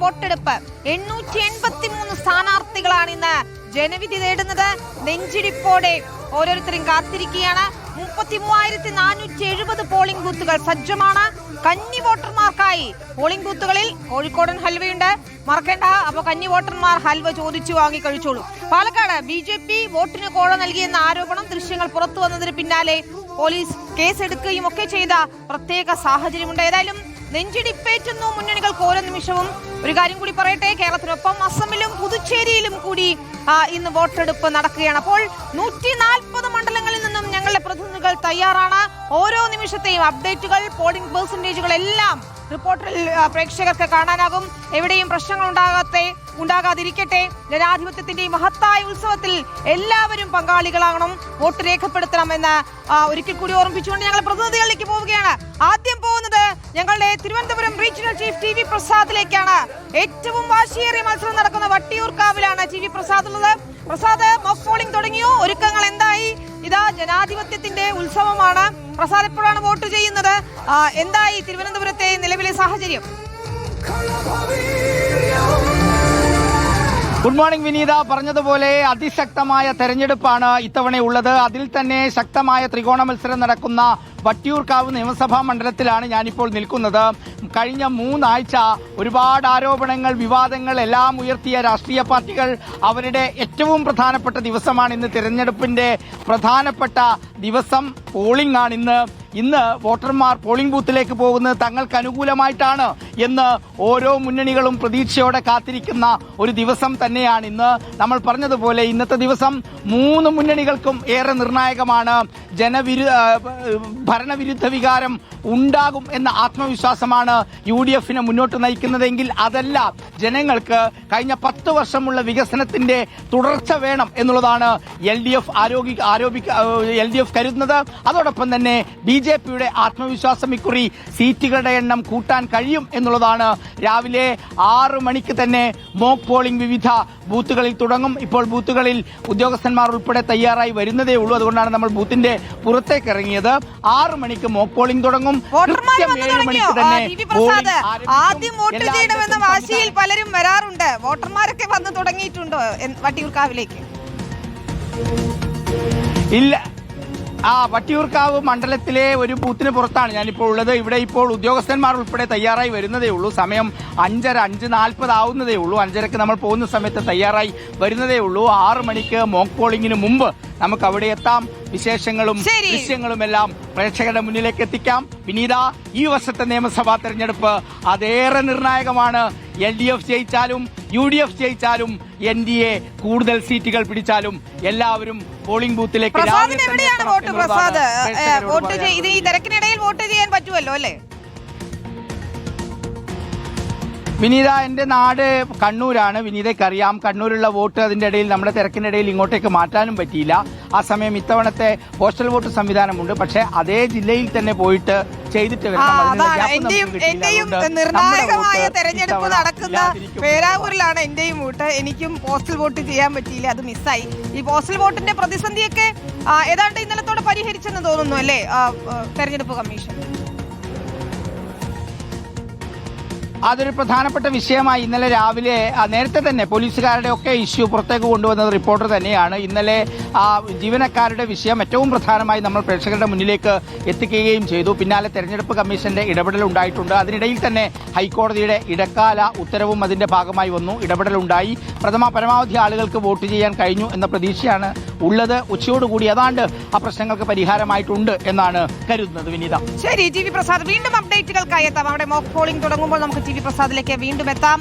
വോട്ടെടുപ്പ്. 883 സ്ഥാനാർത്ഥികളാണ് ഇന്ന് ജനവിധി തേടുന്നത്. നെഞ്ചിടിപ്പോടെ ഓരോരുത്തരും കാത്തിരിക്കുകയാണ്. 33,470 പോളിംഗ് ബൂത്തുകൾ സജ്ജമാണ്. കന്നി വോട്ടർമാർക്കായി പോളിംഗ് ബൂത്തുകളിൽ കോഴിക്കോടൻ ഹൽവയുണ്ട്, മറക്കേണ്ട. അപ്പൊ കന്നി വോട്ടർമാർ ഹൽവ ചോദിച്ചു വാങ്ങി കഴിച്ചോളൂ. പാലക്കാട് BJP വോട്ടിന് കോഴ നൽകിയെന്ന ആരോപണം ദൃശ്യങ്ങൾ പുറത്തു വന്നതിന് പിന്നാലെ പോലീസ് കേസെടുക്കുകയും ഒക്കെ ചെയ്ത പ്രത്യേക സാഹചര്യമുണ്ട്. ഏതായാലും നെഞ്ചിടിപ്പേറ്റുന്നു മുന്നണികൾക്ക് ഓരോ നിമിഷവും. ഒരു കാര്യം കൂടി പറയട്ടെ, കേരളത്തിനൊപ്പം അസമിലും പുതുച്ചേരിയിലും കൂടി ഇന്ന് വോട്ടെടുപ്പ് നടക്കുകയാണ്. അപ്പോൾ 140 മണ്ഡലങ്ങളിൽ നിന്നും ഞങ്ങളുടെ പ്രതിനിധികൾ തയ്യാറാണ്. ഓരോ നിമിഷത്തെയും അപ്ഡേറ്റുകൾ, പോളിംഗ് പെർസെന്റേജുകൾ എല്ലാം റിപ്പോർട്ടറിൽ പ്രേക്ഷകർക്ക് കാണാനാകും. എവിടെയും പ്രശ്നങ്ങൾ ഉണ്ടാകാതിരിക്കട്ടെ. ജനാധിപത്യത്തിന്റെ മഹത്തായ ഉത്സവത്തിൽ എല്ലാവരും പങ്കാളികളാകണം, വോട്ട് രേഖപ്പെടുത്തണമെന്ന് ഒരിക്കൽ കൂടി ഓർമ്മിപ്പിച്ചുകൊണ്ട് ഞങ്ങൾ പ്രതിനിധികളിലേക്ക് പോവുകയാണ്. ആദ്യം പോകുന്നത് ഞങ്ങളുടെ തിരുവനന്തപുരം റീജിയണൽ ചീഫ് TV പ്രസാദിലേക്കാണ്. ഏറ്റവും വാശിയേറിയ മത്സരം നടക്കുന്ന വട്ടിയൂർക്കാവിലാണ് TV പ്രസാദ് ഉള്ളത്. പ്രസാദ്, മോക്ക് പോളിംഗ് തുടങ്ങിയോ? ഒരുക്കങ്ങൾ എന്തായി? ഇതാ ജനാധിപത്യത്തിന്റെ ഉത്സവമാണ്. പ്രസാദ് എപ്പോഴാണ് വോട്ട് ചെയ്യുന്നത്? എന്തായി തിരുവനന്തപുരത്തെ നിലവിലെ സാഹചര്യം? ഗുഡ് മോർണിംഗ് വിനീത. പറഞ്ഞതുപോലെ അതിശക്തമായ തെരഞ്ഞെടുപ്പാണ് ഇത്തവണയുള്ളത്. അതിൽ തന്നെ ശക്തമായ ത്രികോണ മത്സരം നടക്കുന്ന വട്ടിയൂർക്കാവ് നിയമസഭാ മണ്ഡലത്തിലാണ് ഞാനിപ്പോൾ നിൽക്കുന്നത്. കഴിഞ്ഞ 3 ആഴ്ച ഒരുപാട് ആരോപണങ്ങൾ, വിവാദങ്ങൾ എല്ലാം ഉയർത്തിയ രാഷ്ട്രീയ പാർട്ടികൾ അവരുടെ ഏറ്റവും പ്രധാനപ്പെട്ട ദിവസമാണ് ഇന്ന്. തിരഞ്ഞെടുപ്പിന്റെ പ്രധാനപ്പെട്ട ദിവസം പോളിംഗ് ആണ് ഇന്ന് വോട്ടർമാർ പോളിംഗ് ബൂത്തിലേക്ക് പോകുന്നത് തങ്ങൾക്ക് അനുകൂലമായിട്ടാണ് എന്ന് ഓരോ മുന്നണികളും പ്രതീക്ഷയോടെ കാത്തിരിക്കുന്ന ഒരു ദിവസം തന്നെയാണ് ഇന്ന്. നമ്മൾ പറഞ്ഞതുപോലെ ഇന്നത്തെ ദിവസം 3 മുന്നണികൾക്കും ഏറെ നിർണായകമാണ്. ഭരണവിരുദ്ധ വികാരം ഉണ്ടാകും എന്ന ആത്മവിശ്വാസമാണ് UDFനെ മുന്നോട്ട് നയിക്കുന്നതെങ്കിൽ അതല്ല, ജനങ്ങൾക്ക് കഴിഞ്ഞ 10 വർഷമുള്ള വികസനത്തിന്റെ തുടർച്ച വേണം എന്നുള്ളതാണ് LDF കരുതുന്നത്. അതോടൊപ്പം തന്നെ BJPയുടെ ആത്മവിശ്വാസം ഇക്കുറി സീറ്റുകളുടെ എണ്ണം കൂട്ടാൻ കഴിയും എന്നുള്ളതാണ്. രാവിലെ 6 മണിക്ക് തന്നെ മോക്ക് പോളിംഗ് വിവിധ ബൂത്തുകളിൽ തുടങ്ങും. ഇപ്പോൾ ബൂത്തുകളിൽ ഉദ്യോഗസ്ഥന്മാർ ഉൾപ്പെടെ തയ്യാറായി വരുന്നതേ ഉള്ളൂ. അതുകൊണ്ടാണ് നമ്മൾ ബൂത്തിന്റെ പുറത്തേക്ക് ഇറങ്ങിയത്. 6 മണിക്ക് മോക്ക് പോളിംഗ് തുടങ്ങും. ആദ്യം വോട്ട് ചെയ്യണമെന്ന വാശിയിൽ പലരും വരാറുണ്ട്. വോട്ടർമാരൊക്കെ വന്ന് തുടങ്ങിയിട്ടുണ്ടോ വട്ടിയൂർക്കാവിലേക്ക്? ഇല്ല, വട്ടിയൂർക്കാവ് മണ്ഡലത്തിലെ ഒരു ബൂത്തിന് പുറത്താണ് ഞാനിപ്പോൾ ഉള്ളത്. ഇവിടെ ഇപ്പോൾ ഉദ്യോഗസ്ഥന്മാർ ഉൾപ്പെടെ തയ്യാറായി വരുന്നതേ ഉള്ളൂ. സമയം 5:40 ആവുന്നതേ ഉള്ളൂ. 5:30ക്ക് നമ്മൾ പോകുന്ന സമയത്ത് തയ്യാറായി വരുന്നതേ ഉള്ളൂ. 6 മണിക്ക് മോക്ക് പോളിംഗിന് മുമ്പ് നമുക്ക് അവിടെ എത്താം. വിശേഷങ്ങളും ദൃശ്യങ്ങളും എല്ലാം പ്രേക്ഷകരുടെ മുന്നിലേക്ക് എത്തിക്കാം. വിനീത, ഈ വർഷത്തെ നിയമസഭാ തെരഞ്ഞെടുപ്പ് അതേറെ നിർണായകമാണ്. LDF ജയിച്ചാലും UDF ജയിച്ചാലും NDA കൂടുതൽ സീറ്റുകൾ പിടിച്ചാലും എല്ലാവരും പോളിംഗ് ബൂത്തിലേക്ക് ഈ തിരക്കിനിടയിൽ വോട്ട് ചെയ്യാൻ പറ്റുമല്ലോ അല്ലേ? വിനീത, എന്റെ നാട് കണ്ണൂരാണ്. വിനീതയ്ക്കറിയാം. കണ്ണൂരുള്ള വോട്ട് അതിന്റെ ഇടയിൽ നമ്മുടെ തിരക്കിനിടയിൽ ഇങ്ങോട്ടേക്ക് മാറ്റാനും പറ്റിയില്ല. ആ സമയം ഇത്തവണത്തെ പോസ്റ്റൽ വോട്ട് സംവിധാനമുണ്ട്. പക്ഷെ അതേ ജില്ലയിൽ തന്നെ പോയിട്ട് ചെയ്തിട്ട് നിർണായകമായ തെരഞ്ഞെടുപ്പ് നടക്കുന്ന പേരാവൂരിലാണ് എന്റെയും വോട്ട്. എനിക്കും പോസ്റ്റൽ വോട്ട് ചെയ്യാൻ പറ്റിയില്ല, അത് മിസ്സായി. ഈ പോസ്റ്റൽ വോട്ടിന്റെ പ്രതിസന്ധിയൊക്കെ ഏതാണ്ട് ഇന്നലത്തോടെ പരിഹരിച്ചെന്ന് തോന്നുന്നു അല്ലേ തെരഞ്ഞെടുപ്പ് കമ്മീഷൻ? അതൊരു പ്രധാനപ്പെട്ട വിഷയമായി ഇന്നലെ രാവിലെ നേരത്തെ തന്നെ പോലീസുകാരുടെ ഒക്കെ ഇഷ്യൂ പുറത്തേക്ക് കൊണ്ടുവന്നത് റിപ്പോർട്ടർ തന്നെയാണ്. ഇന്നലെ ജീവനക്കാരുടെ വിഷയം ഏറ്റവും പ്രധാനമായി നമ്മൾ പ്രേക്ഷകരുടെ മുന്നിലേക്ക് എത്തിക്കുകയും ചെയ്തു. പിന്നാലെ തെരഞ്ഞെടുപ്പ് കമ്മീഷന്റെ ഇടപെടൽ ഉണ്ടായിട്ടുണ്ട്. അതിനിടയിൽ തന്നെ ഹൈക്കോടതിയുടെ ഇടക്കാല ഉത്തരവും അതിന്റെ ഭാഗമായി വന്നു. ഇടപെടലുണ്ടായി. പരമാവധി ആളുകൾക്ക് വോട്ട് ചെയ്യാൻ കഴിഞ്ഞു എന്ന പ്രതീക്ഷയാണ് ഉള്ളത്. ഉച്ചയോടുകൂടി ഏതാണ്ട് ആ പ്രശ്നങ്ങൾക്ക് പരിഹാരമായിട്ടുണ്ട് എന്നാണ് കരുതുന്നത്. വിനീത, ശരി. TV പ്രസാദ്, വീണ്ടും അപ്ഡേറ്റുകൾക്കായി എത്താം. അവിടെ മോക്ക് പോളിംഗ് തുടങ്ങുമ്പോൾ നമുക്ക് TV പ്രസാദിലേക്ക് വീണ്ടും എത്താം.